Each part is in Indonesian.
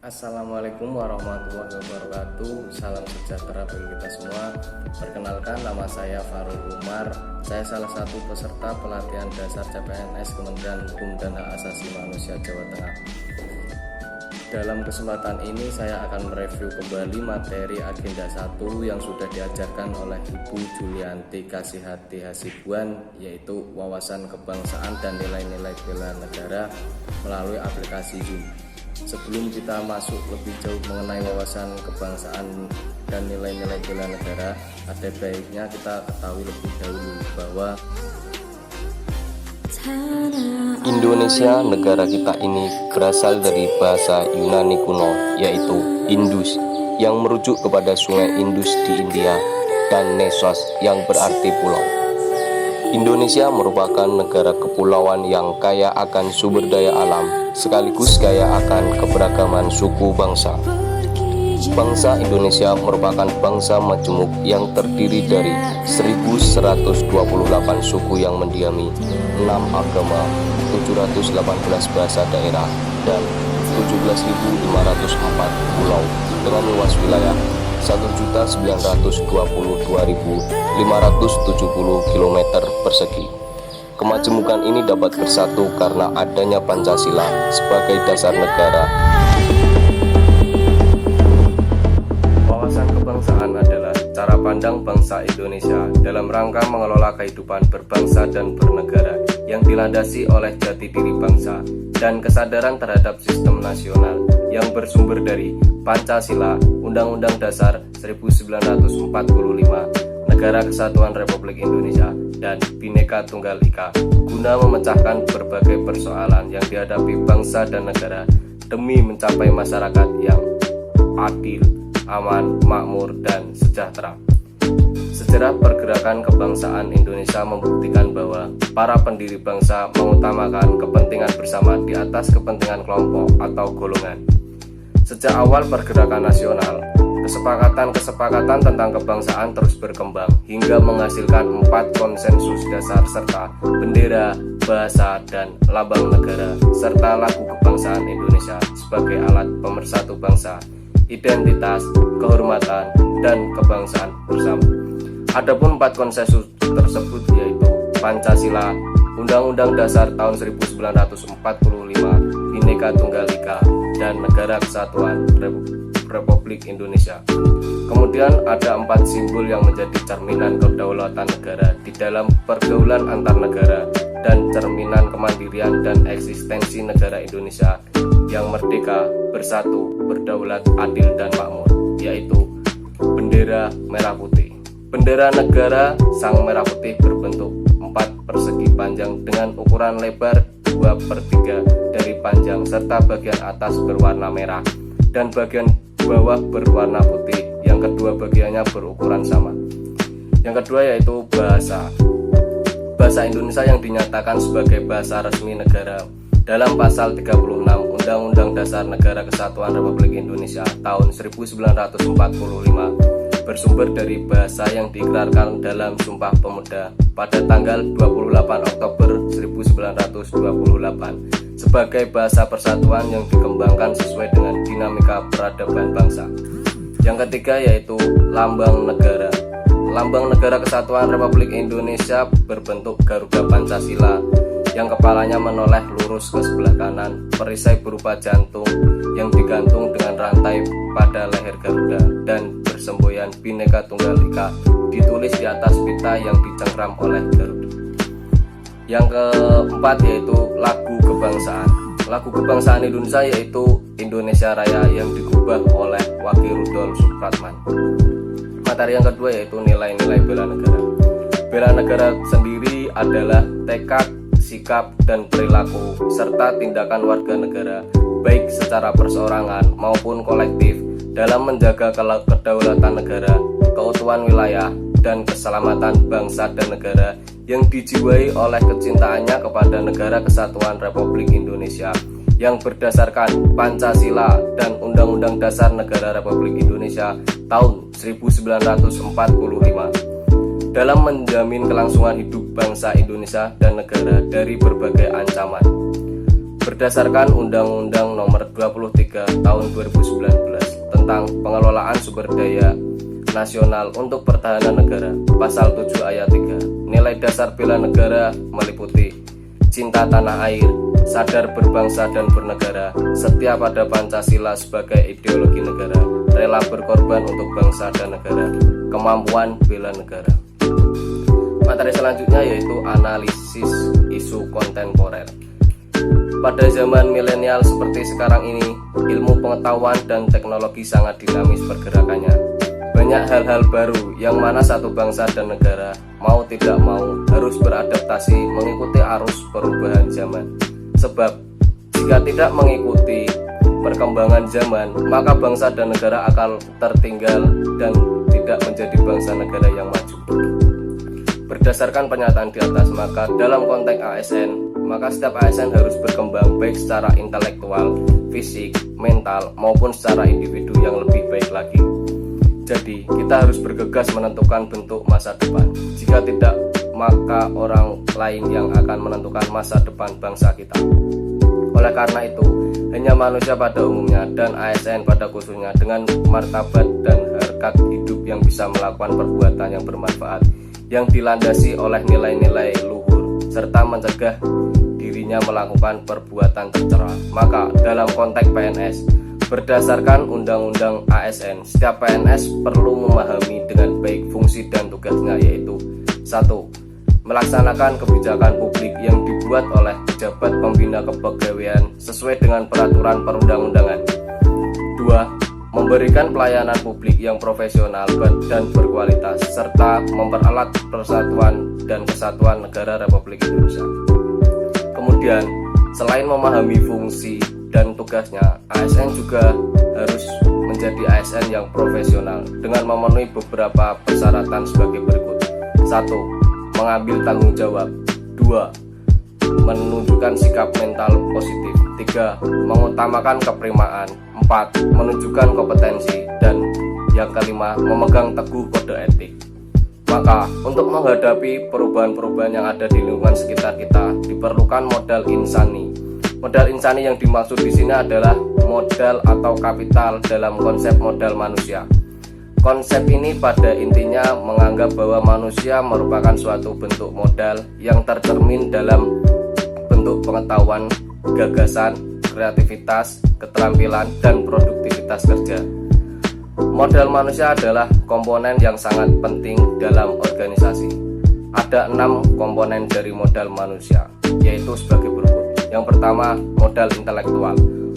Assalamualaikum warahmatullahi wabarakatuh. Salam sejahtera bagi kita semua. Perkenalkan, nama saya Farul Umar. Saya salah satu peserta pelatihan dasar CPNS Kementerian Hukum dan Hak Asasi Manusia Jawa Tengah. Dalam kesempatan ini saya akan mereview kembali materi agenda 1 yang sudah diajarkan oleh Ibu Julianti Kasihati Hasibuan, yaitu wawasan kebangsaan dan nilai-nilai bela negara melalui aplikasi Zoom. Sebelum kita masuk lebih jauh mengenai wawasan kebangsaan dan nilai-nilai bela negara, ada baiknya kita ketahui lebih dahulu bahwa Indonesia, negara kita ini, berasal dari bahasa Yunani kuno, yaitu Indus, yang merujuk kepada sungai Indus di India, dan Nesos, yang berarti pulau. Indonesia merupakan negara kepulauan yang kaya akan sumber daya alam, sekaligus kaya akan keberagaman suku bangsa. Bangsa Indonesia merupakan bangsa majemuk yang terdiri dari 1128 suku yang mendiami 6 agama, 718 bahasa daerah, dan 17.504 pulau dengan luas wilayah 1.922.570 km persegi. Kemajemukan ini dapat bersatu karena adanya Pancasila sebagai dasar negara. Wawasan kebangsaan adalah cara pandang bangsa Indonesia dalam rangka mengelola kehidupan berbangsa dan bernegara yang dilandasi oleh jati diri bangsa dan kesadaran terhadap sistem nasional yang bersumber dari Pancasila, Undang-Undang Dasar 1945, Negara Kesatuan Republik Indonesia, dan Bhinneka Tunggal Ika, guna memecahkan berbagai persoalan yang dihadapi bangsa dan negara demi mencapai masyarakat yang adil, aman, makmur, dan sejahtera. Sejarah pergerakan kebangsaan Indonesia membuktikan bahwa para pendiri bangsa mengutamakan kepentingan bersama di atas kepentingan kelompok atau golongan. Sejak awal pergerakan nasional, kesepakatan tentang kebangsaan terus berkembang hingga menghasilkan 4 konsensus dasar serta bendera, bahasa, dan lambang negara serta lagu kebangsaan Indonesia sebagai alat pemersatu bangsa, identitas, kehormatan, dan kebangsaan bersama. Adapun 4 konsensus tersebut yaitu Pancasila, Undang-Undang Dasar tahun 1945, Bhinneka Tunggal Ika, dan Negara Kesatuan Republik Indonesia. Kemudian ada 4 simbol yang menjadi cerminan kedaulatan negara di dalam pergaulan antar negara dan cerminan kemandirian dan eksistensi negara Indonesia yang merdeka, bersatu, berdaulat, adil, dan makmur, yaitu bendera merah putih. Bendera negara Sang Merah Putih berbentuk 4 persegi panjang dengan ukuran lebar 2/3 dari panjang serta bagian atas berwarna merah dan bagian bawah berwarna putih. Yang kedua bagiannya berukuran sama. Yang kedua yaitu bahasa. Bahasa Indonesia yang dinyatakan sebagai bahasa resmi negara dalam pasal 36 Undang-Undang Dasar Negara Kesatuan Republik Indonesia tahun 1945 bersumber dari bahasa yang diikrarkan dalam Sumpah Pemuda pada tanggal 28 Oktober 1928 sebagai bahasa persatuan yang dikembangkan sesuai dengan dinamika peradaban bangsa. Yang ketiga yaitu lambang negara. Lambang Negara Kesatuan Republik Indonesia berbentuk Garuda Pancasila yang kepalanya menoleh lurus ke sebelah kanan, perisai berupa jantung yang digantung dengan rantai pada leher Garuda, dan bersemboyan Bhinneka Tunggal Ika ditulis di atas pita yang dicengkram oleh Garuda. Yang keempat yaitu lagu kebangsaan. Lagu kebangsaan Indonesia yaitu Indonesia Raya yang digubah oleh Wage Rudolf Supratman. Materi yang kedua yaitu nilai-nilai bela negara. Bela negara sendiri adalah tekad, sikap, dan perilaku serta tindakan warga negara baik secara perseorangan maupun kolektif dalam menjaga kedaulatan negara, keutuhan wilayah, dan keselamatan bangsa dan negara yang dijiwai oleh kecintaannya kepada Negara Kesatuan Republik Indonesia yang berdasarkan Pancasila dan Undang-Undang Dasar Negara Republik Indonesia tahun 1945 dalam menjamin kelangsungan hidup bangsa Indonesia dan negara dari berbagai ancaman. berdasarkan Undang-Undang Nomor 23 Tahun 2019 tentang Pengelolaan Sumber Daya Nasional untuk Pertahanan Negara, Pasal 7 Ayat 3. Nilai dasar bela negara meliputi cinta tanah air, sadar berbangsa dan bernegara, setia pada Pancasila sebagai ideologi negara, rela berkorban untuk bangsa dan negara, kemampuan bela negara. Materi selanjutnya yaitu analisis isu kontemporer. Pada zaman milenial seperti sekarang ini, ilmu pengetahuan dan teknologi sangat dinamis pergerakannya. Banyak hal-hal baru yang mana satu bangsa dan negara mau tidak mau harus beradaptasi mengikuti arus perubahan zaman. Sebab jika tidak mengikuti perkembangan zaman, maka bangsa dan negara akan tertinggal dan tidak menjadi bangsa negara yang maju. Berdasarkan pernyataan di atas, maka dalam konteks ASN, maka setiap ASN harus berkembang baik secara intelektual, fisik, mental, maupun secara individu yang lebih baik lagi. Jadi, kita harus bergegas menentukan bentuk masa depan. Jika tidak, maka orang lain yang akan menentukan masa depan bangsa kita. Oleh karena itu, hanya manusia pada umumnya dan ASN pada khususnya dengan martabat dan harkat hidup yang bisa melakukan perbuatan yang bermanfaat, yang dilandasi oleh nilai-nilai luhur, serta mencegah dirinya melakukan perbuatan tercela. Maka, dalam konteks PNS, berdasarkan Undang-Undang ASN, setiap PNS perlu memahami dengan baik fungsi dan tugasnya, yaitu 1. Melaksanakan kebijakan publik yang dibuat oleh pejabat pembina kepegawaian sesuai dengan peraturan perundang-undangan. 2. Memberikan pelayanan publik yang profesional dan berkualitas, serta mempererat persatuan dan kesatuan negara Republik Indonesia. Kemudian, selain memahami fungsi dan tugasnya, ASN juga harus menjadi ASN yang profesional dengan memenuhi beberapa persyaratan sebagai berikut. 1. Mengambil tanggung jawab. 2. Menunjukkan sikap mental positif. 3. Mengutamakan keprimaan. 4. Menunjukkan kompetensi. Dan yang kelima, memegang teguh kode etik. Maka, untuk menghadapi perubahan-perubahan yang ada di lingkungan sekitar kita, diperlukan modal insani. Modal insani yang dimaksud di sini adalah modal atau kapital dalam konsep modal manusia. Konsep ini pada intinya menganggap bahwa manusia merupakan suatu bentuk modal yang tercermin dalam bentuk pengetahuan, gagasan, kreativitas, keterampilan, dan produktivitas kerja. Modal manusia adalah komponen yang sangat penting dalam organisasi. Ada 6 komponen dari modal manusia, yaitu sebagai berikut. Yang pertama, modal intelektual.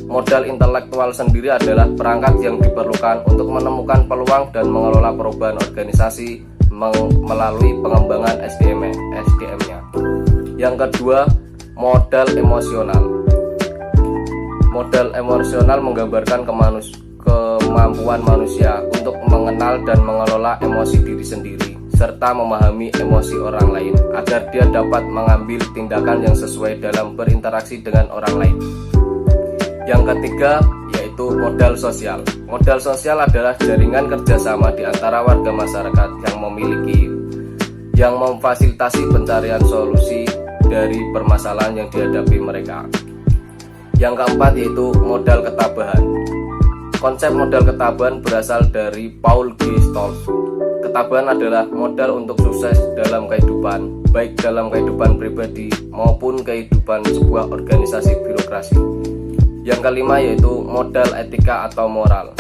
Modal intelektual sendiri adalah perangkat yang diperlukan untuk menemukan peluang dan mengelola perubahan organisasi melalui pengembangan SDM-nya. Yang kedua, modal emosional. Modal emosional menggambarkan kemampuan manusia untuk mengenal dan mengelola emosi diri sendiri, serta memahami emosi orang lain agar dia dapat mengambil tindakan yang sesuai dalam berinteraksi dengan orang lain. Yang ketiga, yaitu modal sosial. Modal sosial adalah jaringan kerjasama di antara warga masyarakat yang memfasilitasi pencarian solusi dari permasalahan yang dihadapi mereka. Yang keempat, yaitu modal ketabahan. Konsep modal ketabahan berasal dari Paul G. Stolz. Ketabahan adalah modal untuk sukses dalam kehidupan, baik dalam kehidupan pribadi maupun kehidupan sebuah organisasi birokrasi. Yang kelima, yaitu modal etika atau moral.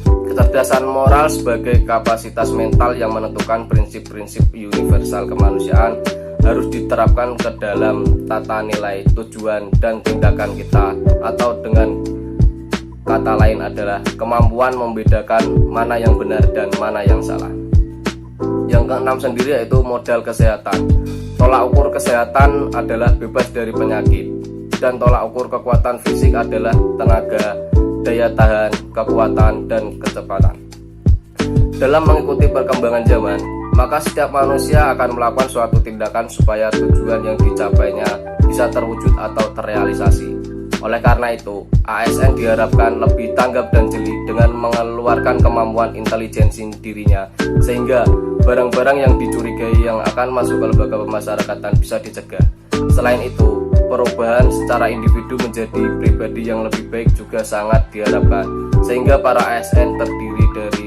Kecerdasan moral sebagai kapasitas mental yang menentukan prinsip-prinsip universal kemanusiaan harus diterapkan ke dalam tata nilai, tujuan, dan tindakan kita, atau dengan kata lain adalah kemampuan membedakan mana yang benar dan mana yang salah. Yang keenam sendiri yaitu modal kesehatan. Tolak ukur kesehatan adalah bebas dari penyakit, dan tolak ukur kekuatan fisik adalah tenaga, daya tahan, kekuatan, dan kecepatan. Dalam mengikuti perkembangan zaman, maka setiap manusia akan melakukan suatu tindakan supaya tujuan yang dicapainya bisa terwujud atau terrealisasi. Oleh karena itu, ASN diharapkan lebih tanggap dan jeli dengan mengeluarkan kemampuan intelijensi dirinya, sehingga barang-barang yang dicurigai yang akan masuk ke lembaga pemasyarakatan bisa dicegah. Selain itu, perubahan secara individu menjadi pribadi yang lebih baik juga sangat diharapkan, sehingga para ASN terdiri dari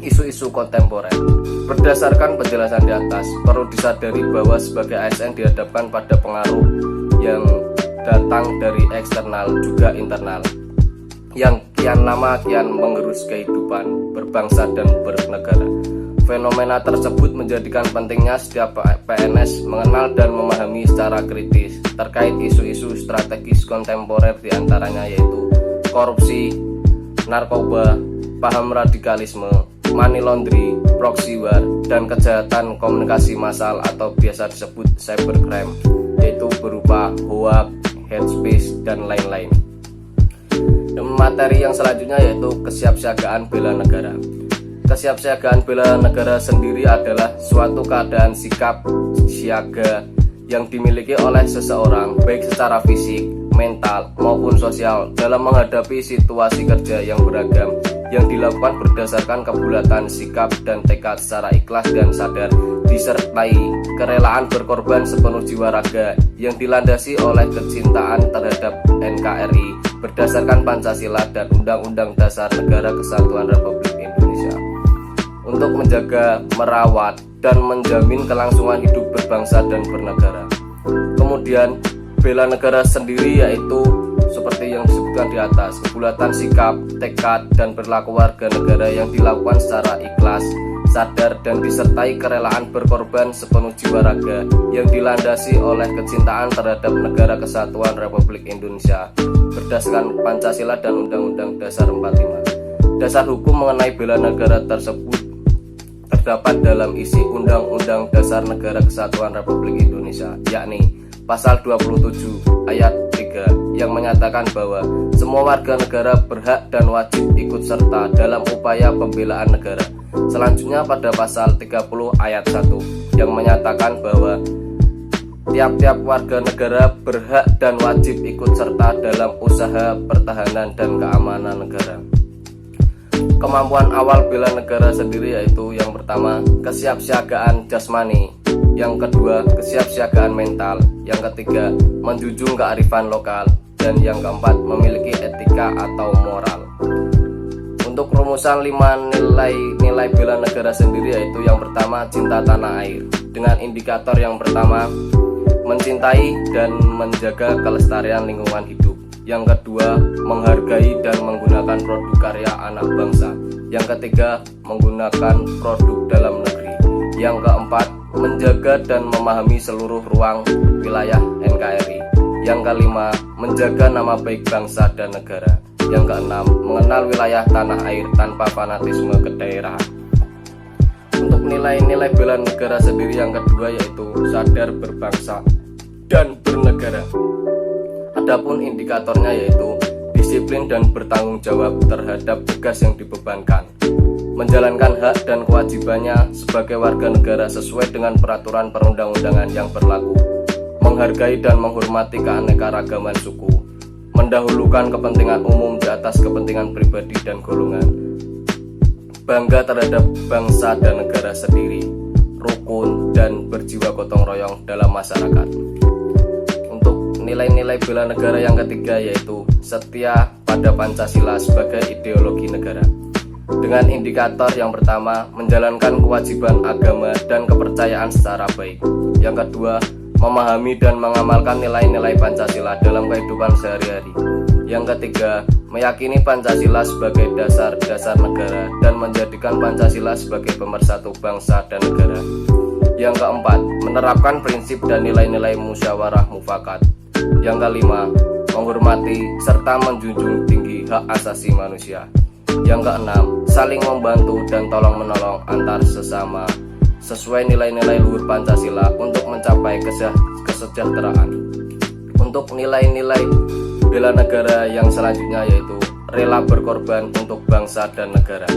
isu-isu kontemporer. Berdasarkan penjelasan di atas, perlu disadari bahwa sebagai ASN dihadapkan pada pengaruh yang datang dari eksternal juga internal, yang kian lama kian mengerus kehidupan berbangsa dan bernegara. Fenomena tersebut menjadikan pentingnya setiap PNS mengenal dan memahami secara kritis terkait isu-isu strategis kontemporer, diantaranya yaitu korupsi, narkoba, paham radikalisme, money laundering, proxy war, dan kejahatan komunikasi massal atau biasa disebut cybercrime, yaitu berupa hoax, hate speech, dan lain-lain. Materi yang selanjutnya yaitu kesiapsiagaan bela negara. Kesiapsiagaan bela negara sendiri adalah suatu keadaan sikap siaga yang dimiliki oleh seseorang baik secara fisik, mental, maupun sosial dalam menghadapi situasi kerja yang beragam, yang dilakukan berdasarkan kebulatan sikap dan tekad secara ikhlas dan sadar, disertai kerelaan berkorban sepenuh jiwa raga yang dilandasi oleh kecintaan terhadap NKRI berdasarkan Pancasila dan Undang-Undang Dasar Negara Kesatuan Republik Indonesia, untuk menjaga, merawat, dan menjamin kelangsungan hidup berbangsa dan bernegara. Kemudian bela negara sendiri yaitu seperti yang disebutkan di atas, kebulatan sikap, tekad, dan perilaku warga negara yang dilakukan secara ikhlas, sadar, dan disertai kerelaan berkorban sepenuh jiwa raga yang dilandasi oleh kecintaan terhadap Negara Kesatuan Republik Indonesia berdasarkan Pancasila dan Undang-Undang Dasar 45. Dasar hukum mengenai bela negara tersebut terdapat dalam isi Undang-Undang Dasar Negara Kesatuan Republik Indonesia, yakni Pasal 27 Ayat 3 yang menyatakan bahwa semua warga negara berhak dan wajib ikut serta dalam upaya pembelaan negara. Selanjutnya pada Pasal 30 Ayat 1 yang menyatakan bahwa tiap-tiap warga negara berhak dan wajib ikut serta dalam usaha pertahanan dan keamanan negara. Kemampuan awal bela negara sendiri yaitu yang pertama, kesiapsiagaan jasmani, yang kedua, kesiapsiagaan mental, yang ketiga, menjunjung kearifan lokal, dan yang keempat, memiliki etika atau moral. Untuk rumusan 5 nilai bela negara sendiri yaitu yang pertama, cinta tanah air, dengan indikator yang pertama, mencintai dan menjaga kelestarian lingkungan hidup. Yang kedua, menghargai dan menggunakan produk karya anak bangsa. Yang ketiga, menggunakan produk dalam negeri. Yang keempat, menjaga dan memahami seluruh ruang wilayah NKRI. Yang kelima, menjaga nama baik bangsa dan negara. Yang keenam, mengenal wilayah tanah air tanpa fanatisme kedaerahan. Untuk nilai-nilai bela negara sendiri yang kedua yaitu sadar berbangsa dan bernegara. Adapun indikatornya yaitu disiplin dan bertanggung jawab terhadap tugas yang dibebankan, menjalankan hak dan kewajibannya sebagai warga negara sesuai dengan peraturan perundang-undangan yang berlaku, menghargai dan menghormati keanekaragaman suku, mendahulukan kepentingan umum di atas kepentingan pribadi dan golongan, bangga terhadap bangsa dan negara sendiri, rukun dan berjiwa gotong royong dalam masyarakat. Nilai-nilai bela negara yang ketiga yaitu setia pada Pancasila sebagai ideologi negara, dengan indikator yang pertama, menjalankan kewajiban agama dan kepercayaan secara baik. Yang kedua, memahami dan mengamalkan nilai-nilai Pancasila dalam kehidupan sehari-hari. Yang ketiga, meyakini Pancasila sebagai dasar-dasar negara dan menjadikan Pancasila sebagai pemersatu bangsa dan negara. Yang keempat, menerapkan prinsip dan nilai-nilai musyawarah mufakat. Yang kelima, menghormati serta menjunjung tinggi hak asasi manusia. Yang keenam, saling membantu dan tolong-menolong antar sesama sesuai nilai-nilai luhur Pancasila untuk mencapai kesejahteraan. Untuk nilai-nilai bela negara yang selanjutnya yaitu rela berkorban untuk bangsa dan negara.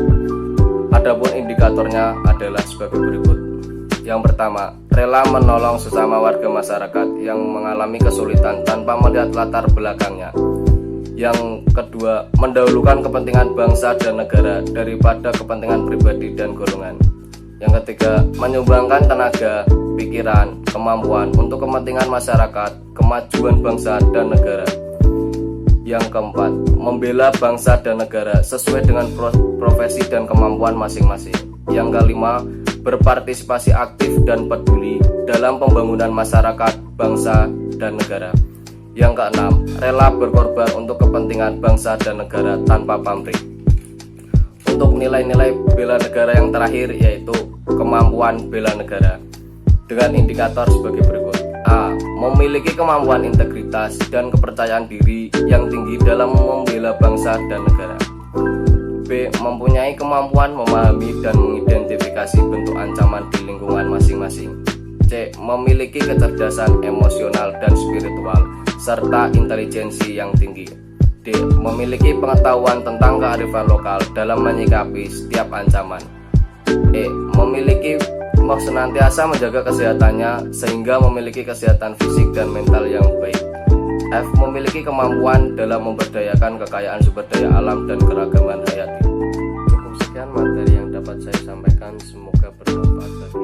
Adapun indikatornya adalah sebagai berikut. Yang pertama, rela menolong sesama warga masyarakat yang mengalami kesulitan tanpa melihat latar belakangnya. Yang kedua, mendahulukan kepentingan bangsa dan negara daripada kepentingan pribadi dan golongan. Yang ketiga, menyumbangkan tenaga, pikiran, kemampuan untuk kepentingan masyarakat, kemajuan bangsa dan negara. Yang keempat, membela bangsa dan negara sesuai dengan profesi dan kemampuan masing-masing. Yang kelima, berpartisipasi aktif dan peduli dalam pembangunan masyarakat, bangsa, dan negara. Yang keenam, rela berkorban untuk kepentingan bangsa dan negara tanpa pamrih. Untuk nilai-nilai bela negara yang terakhir yaitu kemampuan bela negara dengan indikator sebagai berikut. A. Memiliki kemampuan integritas dan kepercayaan diri yang tinggi dalam membela bangsa dan negara. B. Mempunyai kemampuan memahami dan mengidentifikasi bentuk ancaman di lingkungan masing-masing. C. Memiliki kecerdasan emosional dan spiritual serta intelijensi yang tinggi. D. Memiliki pengetahuan tentang kearifan lokal dalam menyikapi setiap ancaman. E. Memiliki senantiasa menjaga kesehatannya sehingga memiliki kesehatan fisik dan mental yang baik. F. Memiliki kemampuan dalam memberdayakan kekayaan sumber daya alam dan keragaman hayati. Cukup sekian materi yang dapat saya sampaikan, semoga bermanfaat.